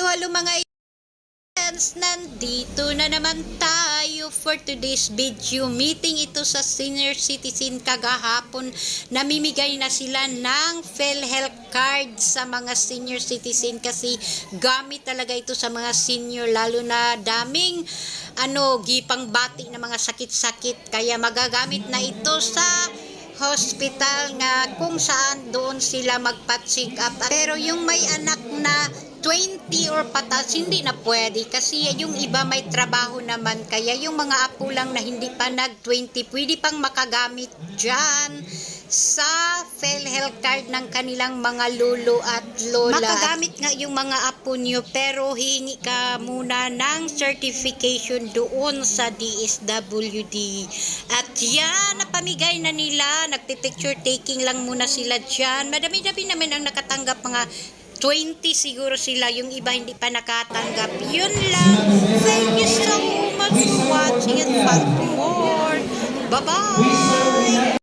Hello mga friends! Nandito na naman tayo for today's video. Meeting ito sa senior citizen kagahapon. Namimigay na sila ng PhilHealth card sa mga senior citizen kasi gamit talaga ito sa mga senior, lalo na daming gipang bati na mga sakit-sakit, kaya magagamit na ito sa hospital nga kung saan doon sila magpa-check up. Pero yung may anak na 20 or patas, hindi na pwede kasi yung iba may trabaho naman, kaya yung mga apo lang na hindi pa nag-20 pwede pang makagamit dyan sa PhilHealth card ng kanilang mga lolo at lola. Makagamit nga yung mga apo nyo, pero hingi ka muna ng certification doon sa DSWD. At yan, napamigay na nila, nagpipicture taking lang muna sila dyan. Madami-dami naman ang nakatanggap, mga 20 siguro sila, yung iba hindi pa nakatanggap. Yun lang. Thank you so much for watching and for more. Bye-bye!